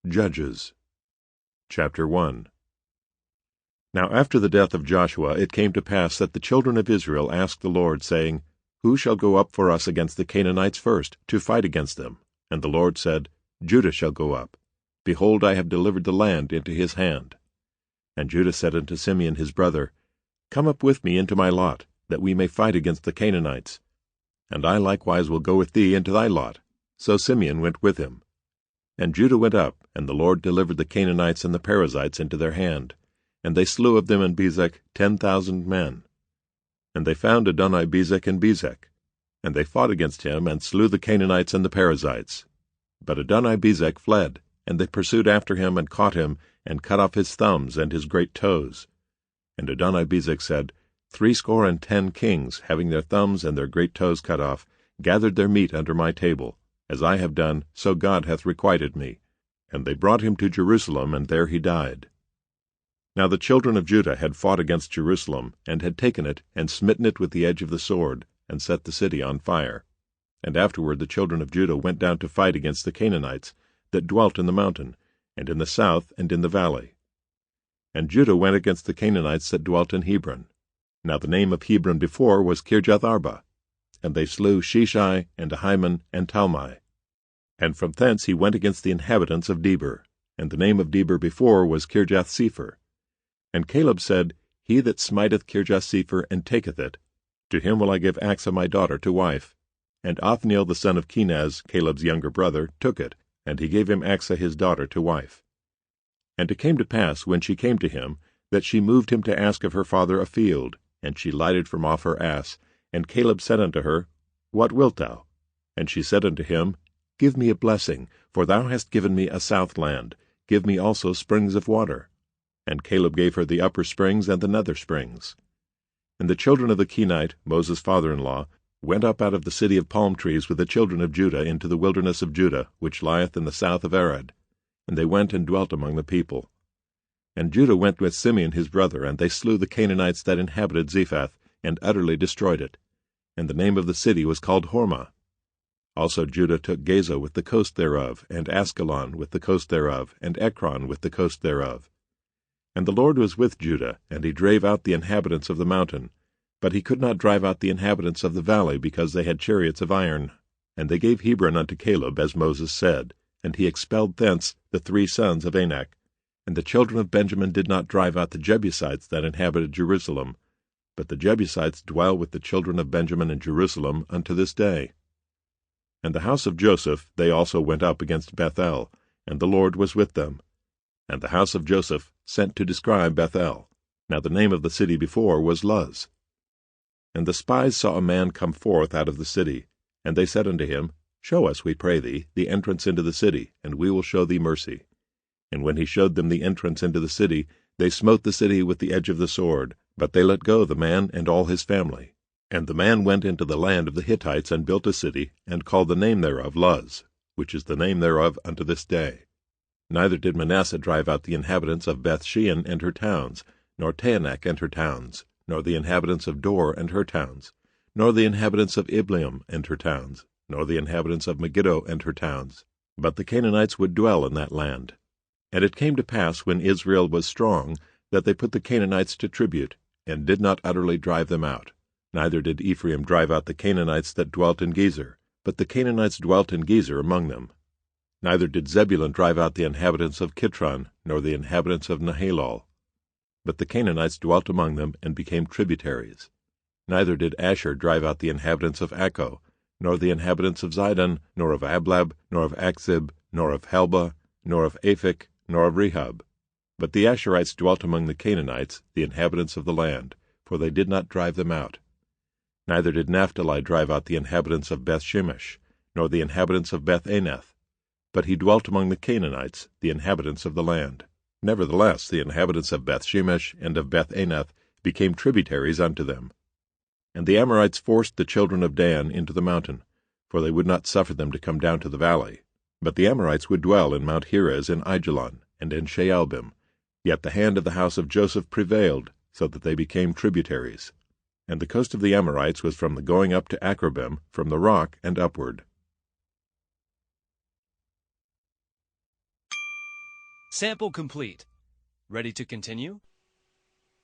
Judges. Chapter 1. Now after the death of Joshua it came to pass that the children of Israel asked the Lord, saying, Who shall go up for us against the Canaanites first, to fight against them? And the Lord said, Judah shall go up. Behold, I have delivered the land into his hand. And Judah said unto Simeon his brother, Come up with me into my lot, that we may fight against the Canaanites. And I likewise will go with thee into thy lot. So Simeon went with him. And Judah went up, and the Lord delivered the Canaanites and the Perizzites into their hand. And they slew of them in Bezek 10,000 men. And they found Adoni-Bezek in Bezek. And they fought against him, and slew the Canaanites and the Perizzites. But Adoni-Bezek fled, and they pursued after him, and caught him, and cut off his thumbs and his great toes. And Adoni-Bezek said, 70 kings, having their thumbs and their great toes cut off, gathered their meat under my table. As I have done, so God hath requited me. And they brought him to Jerusalem, and there he died. Now the children of Judah had fought against Jerusalem, and had taken it, and smitten it with the edge of the sword, and set the city on fire. And afterward the children of Judah went down to fight against the Canaanites, that dwelt in the mountain, and in the south, and in the valley. And Judah went against the Canaanites that dwelt in Hebron. Now the name of Hebron before was Kirjath-arba. And they slew Sheshai, and Ahiman, and Talmai. And from thence he went against the inhabitants of Debir. And the name of Debir before was Kirjath-sepher. And Caleb said, He that smiteth Kirjath-sepher, and taketh it, to him will I give Achsah my daughter to wife. And Othniel the son of Kenaz, Caleb's younger brother, took it, and he gave him Achsah his daughter to wife. And it came to pass, when she came to him, that she moved him to ask of her father a field, and she lighted from off her ass. And Caleb said unto her, What wilt thou? And she said unto him, Give me a blessing, for thou hast given me a south land. Give me also springs of water. And Caleb gave her the upper springs and the nether springs. And the children of the Kenite, Moses' father-in-law, went up out of the city of palm trees with the children of Judah into the wilderness of Judah, which lieth in the south of Arad. And they went and dwelt among the people. And Judah went with Simeon his brother, and they slew the Canaanites that inhabited Zephath, and utterly destroyed it. And the name of the city was called Hormah. Also Judah took Gaza with the coast thereof, and Askelon with the coast thereof, and Ekron with the coast thereof. And the Lord was with Judah, and he drave out the inhabitants of the mountain. But he could not drive out the inhabitants of the valley, because they had chariots of iron. And they gave Hebron unto Caleb, as Moses said, and he expelled thence the 3 sons of Anak. And the children of Benjamin did not drive out the Jebusites that inhabited Jerusalem, but the Jebusites dwell with the children of Benjamin in Jerusalem unto this day. And the house of Joseph, they also went up against Bethel, and the Lord was with them. And the house of Joseph sent to describe Bethel. Now the name of the city before was Luz. And the spies saw a man come forth out of the city, and they said unto him, Show us, we pray thee, the entrance into the city, and we will show thee mercy. And when he showed them the entrance into the city, they smote the city with the edge of the sword, but they let go the man and all his family. And the man went into the land of the Hittites, and built a city, and called the name thereof Luz, which is the name thereof unto this day. Neither did Manasseh drive out the inhabitants of Beth-shean and her towns, nor Taanach and her towns, nor the inhabitants of Dor and her towns, nor the inhabitants of Ibleam and her towns, nor the inhabitants of Megiddo and her towns. But the Canaanites would dwell in that land. And it came to pass, when Israel was strong, that they put the Canaanites to tribute, and did not utterly drive them out. Neither did Ephraim drive out the Canaanites that dwelt in Gezer, but the Canaanites dwelt in Gezer among them. Neither did Zebulun drive out the inhabitants of Kitron, nor the inhabitants of Nahalol. But the Canaanites dwelt among them, and became tributaries. Neither did Asher drive out the inhabitants of Acco, nor the inhabitants of Zidon, nor of Ablab, nor of Achzib, nor of Helba, nor of Aphek, nor of Rehob. But the Asherites dwelt among the Canaanites, the inhabitants of the land, for they did not drive them out. Neither did Naphtali drive out the inhabitants of Beth-shemesh, nor the inhabitants of Beth-anath, but he dwelt among the Canaanites, the inhabitants of the land. Nevertheless the inhabitants of Beth-shemesh and of Beth-anath became tributaries unto them. And the Amorites forced the children of Dan into the mountain, for they would not suffer them to come down to the valley. But the Amorites would dwell in Mount Heres in Aijalon, and in Shaalbim. Yet the hand of the house of Joseph prevailed, so that they became tributaries. And the coast of the Amorites was from the going up to Akrabim, from the rock and upward. Sample complete. Ready to continue?